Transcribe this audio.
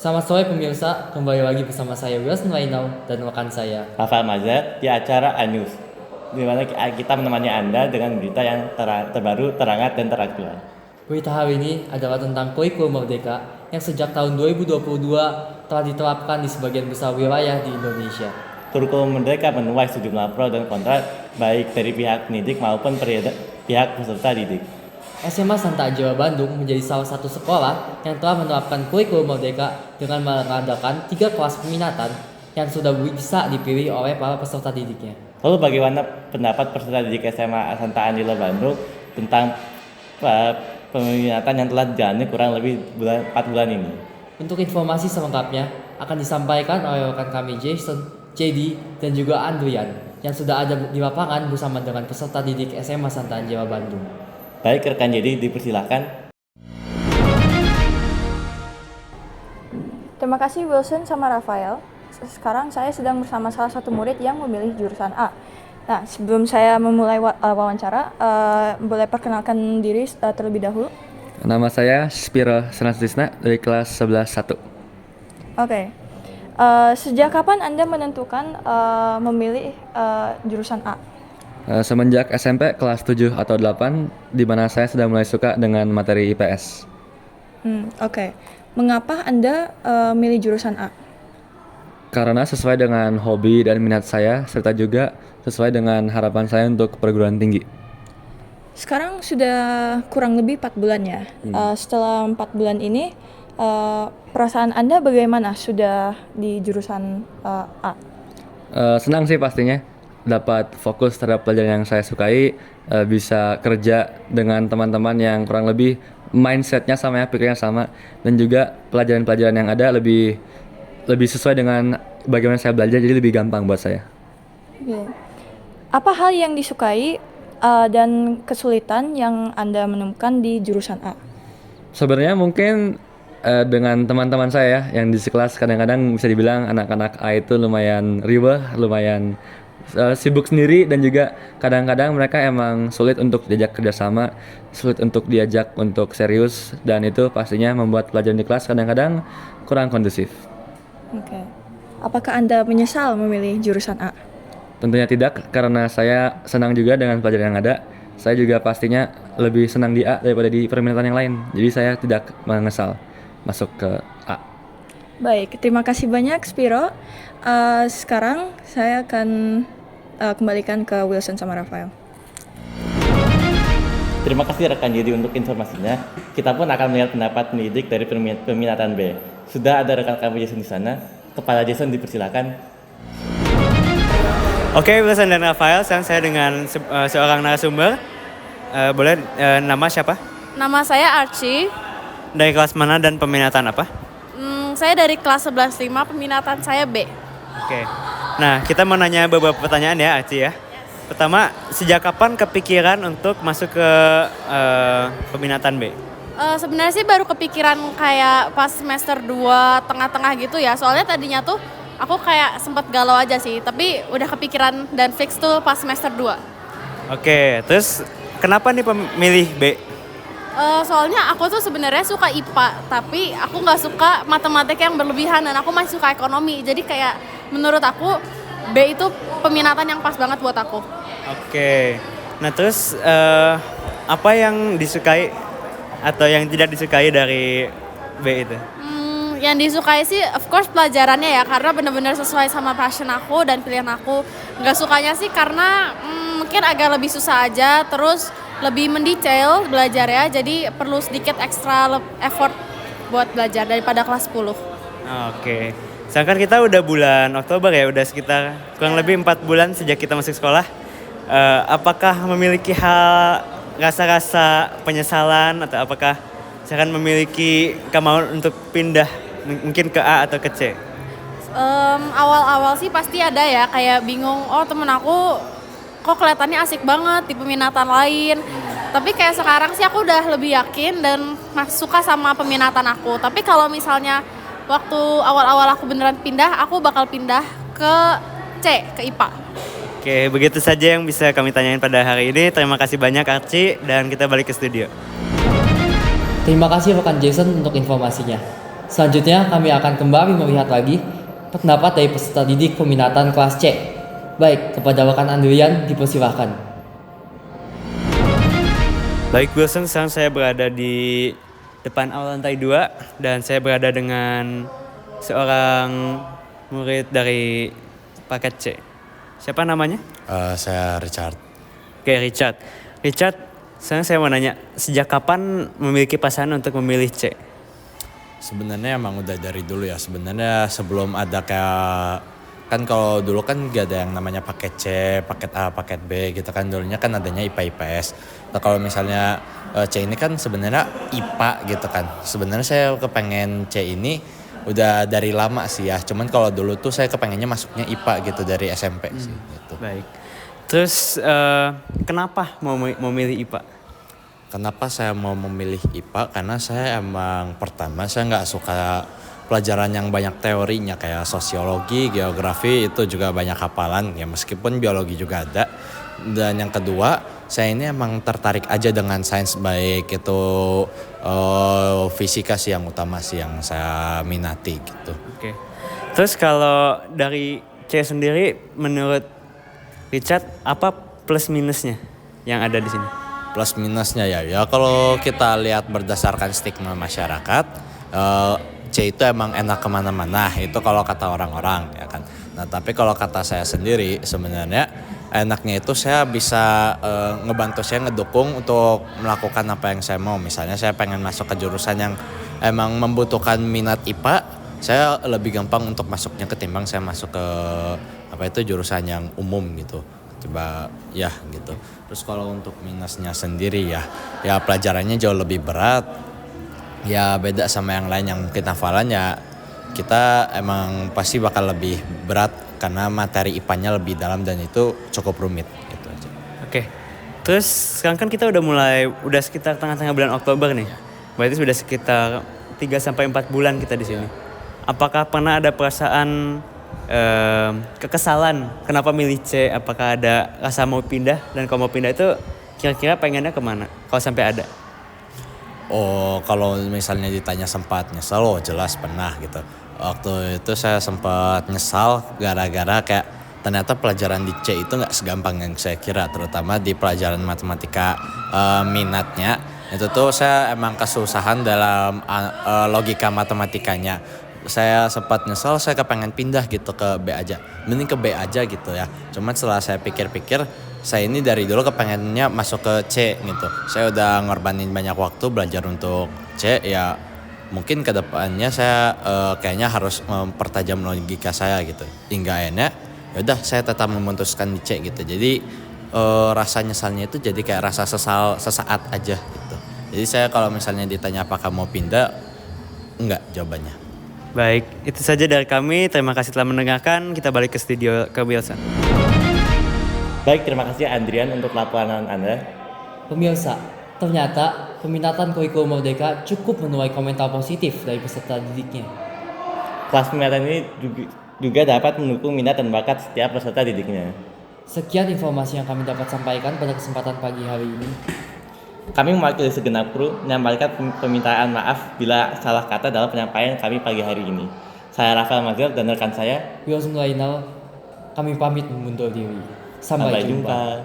Selamat sore pemirsa, kembali lagi bersama saya Wilson Wainau dan rekan saya. Rafael Mazat di acara Anus, di mana kita menemani Anda dengan berita yang terbaru, terangat, dan teraktual. Berita hari ini adalah tentang kurikulum merdeka yang sejak tahun 2022 telah diterapkan di sebagian besar wilayah di Indonesia. Kurikulum merdeka menuai sejumlah pro dan kontra, baik dari pihak pendidik maupun pihak peserta didik. SMA Santa Angela Bandung menjadi salah satu sekolah yang telah menerapkan kurikulum merdeka dengan mengadakan 3 kelas peminatan yang sudah bisa dipilih oleh para peserta didiknya. Lalu bagaimana pendapat peserta didik SMA Santa Angela Bandung tentang peminatan yang telah dijalani kurang lebih 4 bulan ini? Untuk informasi selengkapnya akan disampaikan oleh rekan kami Jason, JD, dan juga Andrian yang sudah ada di lapangan bersama dengan peserta didik SMA Santa Angela Bandung. Baik rekan, jadi dipersilakan. Terima kasih Wilson sama Rafael. Sekarang saya sedang bersama salah satu murid yang memilih jurusan A. Nah, sebelum saya memulai wawancara, boleh perkenalkan diri terlebih dahulu? Nama saya Spiro Senastisna dari kelas 11-1. Oke. Sejak kapan Anda menentukan memilih jurusan A? Semenjak SMP kelas 7 atau 8, di mana saya sudah mulai suka dengan materi IPS. Oke. Mengapa Anda milih jurusan A? Karena sesuai dengan hobi dan minat saya, serta juga sesuai dengan harapan saya untuk perguruan tinggi. Sekarang sudah kurang lebih 4 bulan ya. Setelah 4 bulan ini, perasaan Anda bagaimana sudah di jurusan A? Senang sih pastinya, dapat fokus terhadap pelajaran yang saya sukai, bisa kerja dengan teman-teman yang kurang lebih mindsetnya sama ya, pikirnya sama, dan juga pelajaran-pelajaran yang ada lebih sesuai dengan bagaimana saya belajar, jadi lebih gampang buat saya. Oke. Apa hal yang disukai dan kesulitan yang Anda menemukan di jurusan A? Sebenarnya mungkin dengan teman-teman saya yang di sekelas, kadang-kadang bisa dibilang anak-anak A itu lumayan ribet, lumayan sibuk sendiri, dan juga kadang-kadang mereka emang sulit untuk diajak kerjasama, sulit untuk diajak untuk serius, dan itu pastinya membuat pelajaran di kelas kadang-kadang kurang kondusif. Oke. Apakah Anda menyesal memilih jurusan A? Tentunya tidak, karena saya senang juga dengan pelajaran yang ada. Saya juga pastinya lebih senang di A daripada di permintaan yang lain, jadi saya tidak menyesal masuk ke A. Baik, terima kasih banyak Spiro. Sekarang saya akan kembalikan ke Wilson sama Rafael. Terima kasih rekan jadi untuk informasinya. Kita pun akan melihat pendapat pendidik dari peminatan B. Sudah ada rekan kami Jason di sana. Kepala Jason dipersilakan. Oke, Wilson dan Rafael, sekarang saya dengan seorang narasumber. Boleh nama siapa? Nama saya Archie. Dari kelas mana dan peminatan apa? Saya dari kelas 11-5, peminatan saya B. Oke. Nah, kita mau nanya beberapa pertanyaan ya, Archie ya. Pertama, sejak kapan kepikiran untuk masuk ke peminatan B? Sebenarnya sih baru kepikiran kayak pas semester 2 tengah-tengah gitu ya. Soalnya tadinya tuh aku kayak sempat galau aja sih, tapi udah kepikiran dan fix tuh pas semester 2. Oke, terus kenapa nih pemilih B? Soalnya aku tuh sebenarnya suka IPA, tapi aku nggak suka matematika yang berlebihan dan aku masih suka ekonomi. Jadi kayak menurut aku B itu peminatan yang pas banget buat aku. Oke, nah terus apa yang disukai atau yang tidak disukai dari B itu? Yang disukai sih of course pelajarannya ya, karena benar-benar sesuai sama passion aku dan pilihan aku. Nggak sukanya sih karena mungkin agak lebih susah aja, terus lebih mendetail belajarnya, jadi perlu sedikit ekstra effort buat belajar daripada kelas 10. Oke. Sedangkan kita udah bulan Oktober ya, udah sekitar kurang lebih 4 bulan sejak kita masuk sekolah. Apakah memiliki rasa-rasa penyesalan, atau apakah misalkan memiliki kemauan untuk pindah mungkin ke A atau ke C? Awal-awal sih pasti ada ya, kayak bingung, oh temen aku kok kelihatannya asik banget di peminatan lain. Tapi kayak sekarang sih aku udah lebih yakin dan suka sama peminatan aku. Tapi kalau misalnya waktu awal-awal aku beneran pindah, aku bakal pindah ke C, ke IPA. Oke, begitu saja yang bisa kami tanyain pada hari ini. Terima kasih banyak Archie, dan kita balik ke studio. Terima kasih rekan Jason untuk informasinya. Selanjutnya kami akan kembali melihat lagi pendapat dari peserta didik peminatan kelas C. Baik, kepada rekan Andrian dipersilahkan. Baik Wilson, sekarang saya berada di depan aula lantai 2 dan saya berada dengan seorang murid dari paket C. Siapa namanya? Saya Richard. Oke, Richard. Richard, sekarang saya mau nanya, sejak kapan memiliki pasangan untuk memilih C? Sebenarnya emang udah dari dulu ya. Sebenarnya sebelum ada kayak, kan kalau dulu kan gak ada yang namanya paket C, paket A, paket B gitu kan. Dulunya kan adanya IPA IPS. Nah kalau misalnya C ini kan sebenarnya IPA gitu kan. Sebenarnya saya kepengen C ini udah dari lama sih ya. Cuman kalau dulu tuh saya kepengennya masuknya IPA gitu dari SMP sih gitu. Baik. Terus kenapa mau memilih IPA? Kenapa saya mau memilih IPA? Karena saya emang pertama saya nggak suka pelajaran yang banyak teorinya kayak sosiologi, geografi itu juga banyak hafalan ya meskipun biologi juga ada. Dan yang kedua saya ini emang tertarik aja dengan sains baik itu fisika sih yang utama sih yang saya minati gitu. Oke. Terus kalau dari C sendiri menurut Richard apa plus minusnya yang ada di sini? Plus minusnya ya kalau kita lihat berdasarkan stigma masyarakat C itu emang enak kemana-mana itu kalau kata orang-orang ya kan. Nah tapi kalau kata saya sendiri sebenarnya enaknya itu saya bisa ngebantu saya ngedukung untuk melakukan apa yang saya mau. Misalnya saya pengen masuk ke jurusan yang emang membutuhkan minat IPA, saya lebih gampang untuk masuknya ketimbang saya masuk ke jurusan yang umum gitu. Coba ya gitu. Terus kalau untuk minusnya sendiri ya pelajarannya jauh lebih berat. Ya beda sama yang lain yang mungkin hafalannya kita emang pasti bakal lebih berat karena materi IPA-nya lebih dalam dan itu cukup rumit gitu aja. Oke. Terus sekarang kan kita udah sekitar tengah-tengah bulan Oktober nih. Berarti sudah sekitar 3-4 bulan kita di sini. Apakah pernah ada perasaan kekesalan kenapa milih C? Apakah ada rasa mau pindah? Dan kalau mau pindah itu kira-kira pengennya kemana? Kalau sampai ada? Oh kalau misalnya ditanya sempat nyesel, jelas pernah gitu. Waktu itu saya sempat nyesal gara-gara kayak ternyata pelajaran di C itu gak segampang yang saya kira. Terutama di pelajaran matematika minatnya. Itu tuh saya emang kesusahan dalam logika matematikanya. Saya sempat nyesel, saya kepengen pindah gitu ke B aja. Mending ke B aja gitu ya. Cuman setelah saya pikir-pikir, saya ini dari dulu kepengennya masuk ke C gitu. Saya udah ngorbanin banyak waktu belajar untuk C ya. Mungkin ke depannya saya kayaknya harus mempertajam logika saya gitu. Hingga akhirnya yaudah saya tetap memutuskan di C gitu. Jadi rasa nyesalnya itu jadi kayak rasa sesal sesaat aja gitu. Jadi saya kalau misalnya ditanya apakah mau pindah, enggak jawabannya. Baik, itu saja dari kami. Terima kasih telah mendengarkan. Kita balik ke studio ke Wilson. Baik, terima kasih Andrian untuk laporan Anda. Pemirsa, ternyata peminatan kurikulum Merdeka cukup menuai komentar positif dari peserta didiknya. Kelas peminatan ini juga dapat mendukung minat dan bakat setiap peserta didiknya. Sekian informasi yang kami dapat sampaikan pada kesempatan pagi hari ini. Kami mewakili segenap kru menyampaikan permintaan maaf bila salah kata dalam penyampaian kami pagi hari ini. Saya Rafael Mazel dan rekan saya. Wilson Lainal, kami pamit mundur diri. Sampai jumpa.